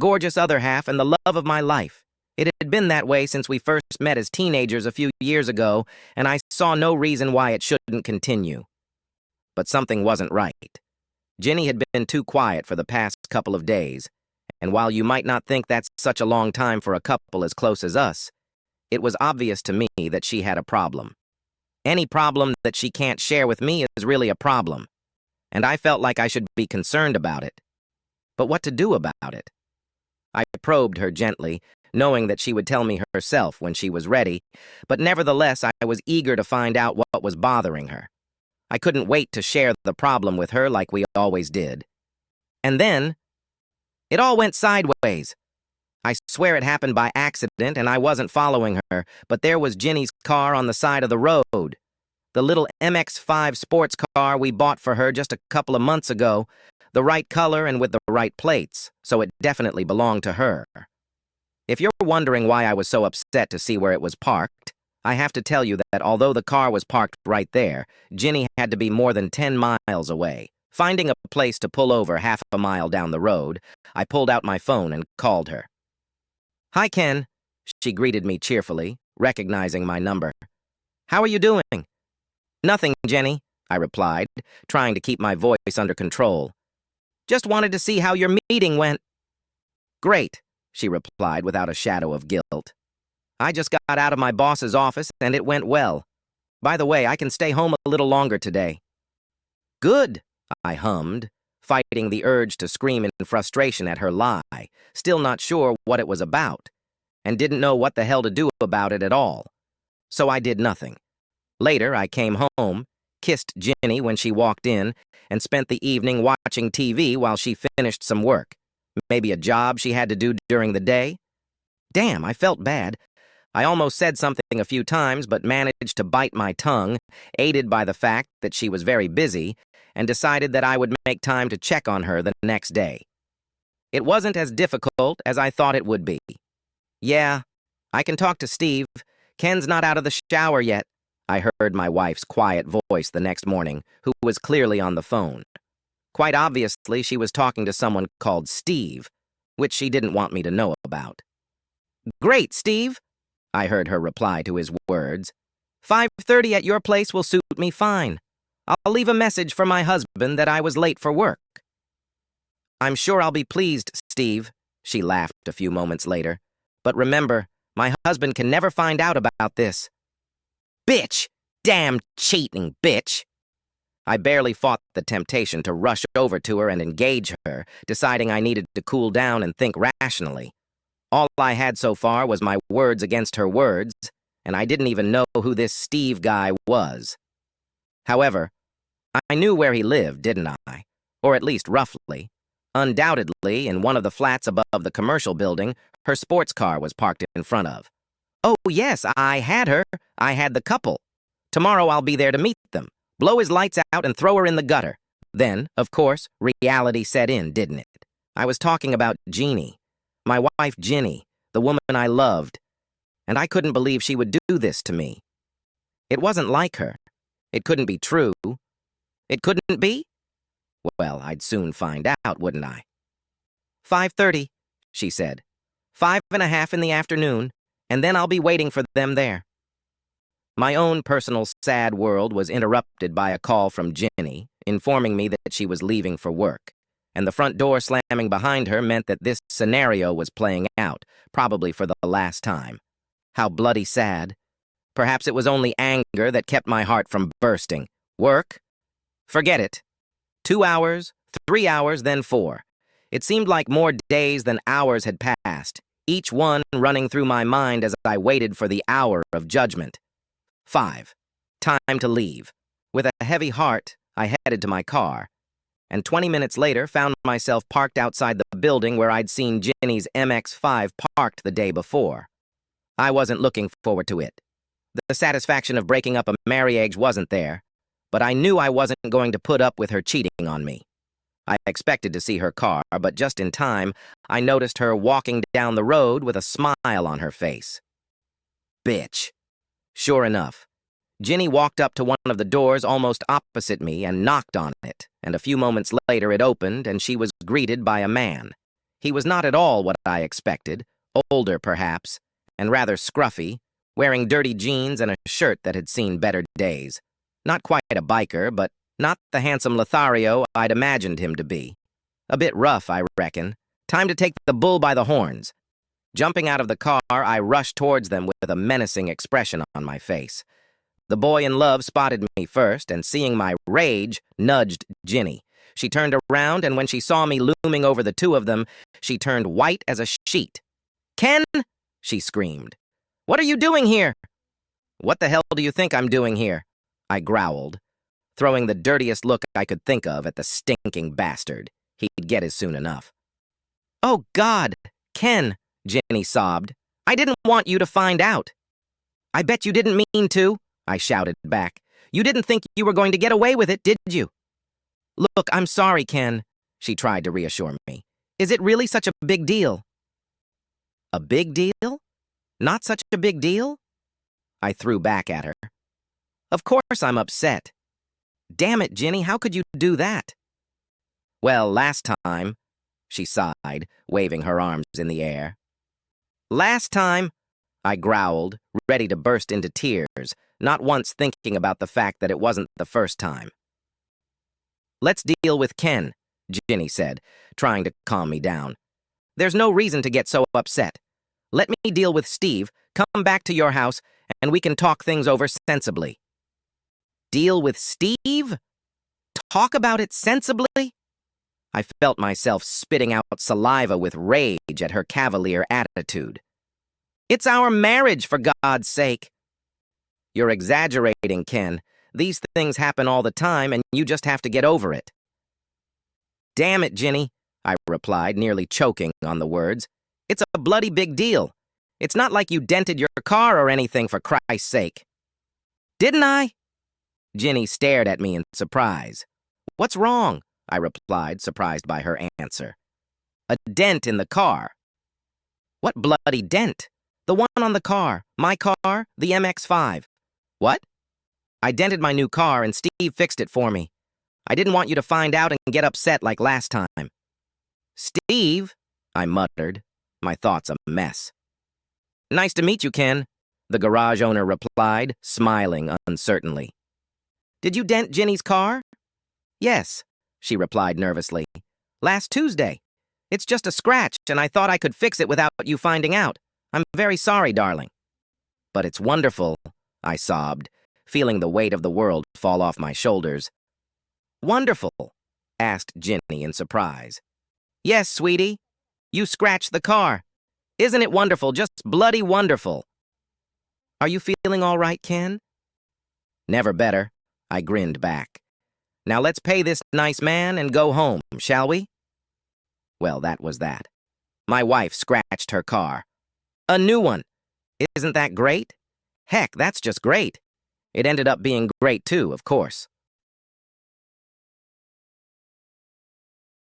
gorgeous other half and the love of my life. It had been that way since we first met as teenagers a few years ago, and I saw no reason why it shouldn't continue. But something wasn't right. Ginny had been too quiet for the past couple of days, and while you might not think that's such a long time for a couple as close as us, it was obvious to me that she had a problem. Any problem that she can't share with me is really a problem, and I felt like I should be concerned about it. But what to do about it? I probed her gently, knowing that she would tell me herself when she was ready, but nevertheless I was eager to find out what was bothering her. I couldn't wait to share the problem with her like we always did. And then, it all went sideways. I swear it happened by accident and I wasn't following her, but there was Ginny's car on the side of the road. The little MX-5 sports car we bought for her just a couple of months ago, the right color and with the right plates, so it definitely belonged to her. If you're wondering why I was so upset to see where it was parked, I have to tell you that although the car was parked right there, Ginny had to be more than 10 miles away. Finding a place to pull over half a mile down the road, I pulled out my phone and called her. "Hi, Ken," she greeted me cheerfully, recognizing my number. "How are you doing?" "Nothing, Jenny," I replied, trying to keep my voice under control. "Just wanted to see how your meeting went." "Great," she replied without a shadow of guilt. "I just got out of my boss's office and it went well. By the way, I can stay home a little longer today." "Good," I hummed, fighting the urge to scream in frustration at her lie, still not sure what it was about, and didn't know what the hell to do about it at all. So I did nothing. Later, I came home, kissed Ginny when she walked in, and spent the evening watching TV while she finished some work. Maybe a job she had to do during the day? Damn, I felt bad. I almost said something a few times, but managed to bite my tongue, aided by the fact that she was very busy, and decided that I would make time to check on her the next day. It wasn't as difficult as I thought it would be. "Yeah, I can talk to Steve. Ken's not out of the shower yet," I heard my wife's quiet voice the next morning, who was clearly on the phone. Quite obviously, she was talking to someone called Steve, which she didn't want me to know about. "Great, Steve," I heard her reply to his words. "5:30 at your place will suit me fine. I'll leave a message for my husband that I was late for work." "I'm sure I'll be pleased, Steve," she laughed a few moments later. "But remember, my husband can never find out about this." "Bitch! Damn cheating bitch!" I barely fought the temptation to rush over to her and engage her, deciding I needed to cool down and think rationally. All I had so far was my words against her words, and I didn't even know who this Steve guy was. However, I knew where he lived, didn't I? Or at least roughly. Undoubtedly, in one of the flats above the commercial building, her sports car was parked in front of. Oh, yes, I had her. I had the couple. Tomorrow I'll be there to meet them, blow his lights out and throw her in the gutter. Then, of course, reality set in, didn't it? I was talking about Jeannie, my wife Ginny, the woman I loved, and I couldn't believe she would do this to me. It wasn't like her. It couldn't be true. It couldn't be? Well, I'd soon find out, wouldn't I? 5:30, she said. 5:30 in the afternoon, and then I'll be waiting for them there. My own personal sad world was interrupted by a call from Ginny, informing me that she was leaving for work, and the front door slamming behind her meant that this scenario was playing out, probably for the last time. How bloody sad. Perhaps it was only anger that kept my heart from bursting. Work? Forget it. 2 hours, 3 hours, then 4. It seemed like more days than hours had passed, each one running through my mind as I waited for the hour of judgment. 5. Time to leave. With a heavy heart, I headed to my car, and 20 minutes later found myself parked outside the building where I'd seen Ginny's MX-5 parked the day before. I wasn't looking forward to it. The satisfaction of breaking up a marriage wasn't there, but I knew I wasn't going to put up with her cheating on me. I expected to see her car, but just in time, I noticed her walking down the road with a smile on her face. Bitch. Sure enough, Ginny walked up to one of the doors almost opposite me and knocked on it, and a few moments later it opened and she was greeted by a man. He was not at all what I expected, older perhaps, and rather scruffy, wearing dirty jeans and a shirt that had seen better days. Not quite a biker, but not the handsome Lothario I'd imagined him to be. A bit rough, I reckon. Time to take the bull by the horns. Jumping out of the car, I rushed towards them with a menacing expression on my face. The boy in love spotted me first, and seeing my rage, nudged Ginny. She turned around, and when she saw me looming over the two of them, she turned white as a sheet. "Ken!" she screamed. "What are you doing here?" "What the hell do you think I'm doing here?" I growled, throwing the dirtiest look I could think of at the stinking bastard. He'd get it soon enough. "Oh, God, Ken," Ginny sobbed. "I didn't want you to find out." "I bet you didn't mean to," I shouted back. "You didn't think you were going to get away with it, did you?" "Look, I'm sorry, Ken," she tried to reassure me. "Is it really such a big deal?" "A big deal? Not such a big deal?" I threw back at her. "Of course I'm upset. Damn it, Ginny, how could you do that?" "Well, last time," she sighed, waving her arms in the air. "Last time," I growled, ready to burst into tears, not once thinking about the fact that it wasn't the first time. "Let's deal with Ken," Ginny said, trying to calm me down. "There's no reason to get so upset. Let me deal with Steve, come back to your house, and we can talk things over sensibly." Deal with Steve? Talk about it sensibly? I felt myself spitting out saliva with rage at her cavalier attitude. "It's our marriage, for God's sake." "You're exaggerating, Ken. These things happen all the time, and you just have to get over it." "Damn it, Ginny," I replied, nearly choking on the words. "It's a bloody big deal. It's not like you dented your car or anything, for Christ's sake." "Didn't I?" Ginny stared at me in surprise. "What's wrong?" I replied, surprised by her answer. "A dent in the car." "What bloody dent?" "The one on the car. My car, the MX-5. "What?" "I dented my new car and Steve fixed it for me. I didn't want you to find out and get upset like last time." "Steve?" I muttered, my thoughts a mess. "Nice to meet you, Ken," the garage owner replied, smiling uncertainly. "Did you dent Ginny's car?" "Yes," she replied nervously. "Last Tuesday. It's just a scratch, and I thought I could fix it without you finding out. I'm very sorry, darling." "But it's wonderful," I sobbed, feeling the weight of the world fall off my shoulders. "Wonderful?" asked Ginny in surprise. "Yes, sweetie. You scratched the car. Isn't it wonderful, just bloody wonderful?" "Are you feeling all right, Ken?" "Never better," I grinned back. "Now let's pay this nice man and go home, shall we?" Well, that was that. My wife scratched her car. A new one. Isn't that great? Heck, that's just great. It ended up being great too, of course.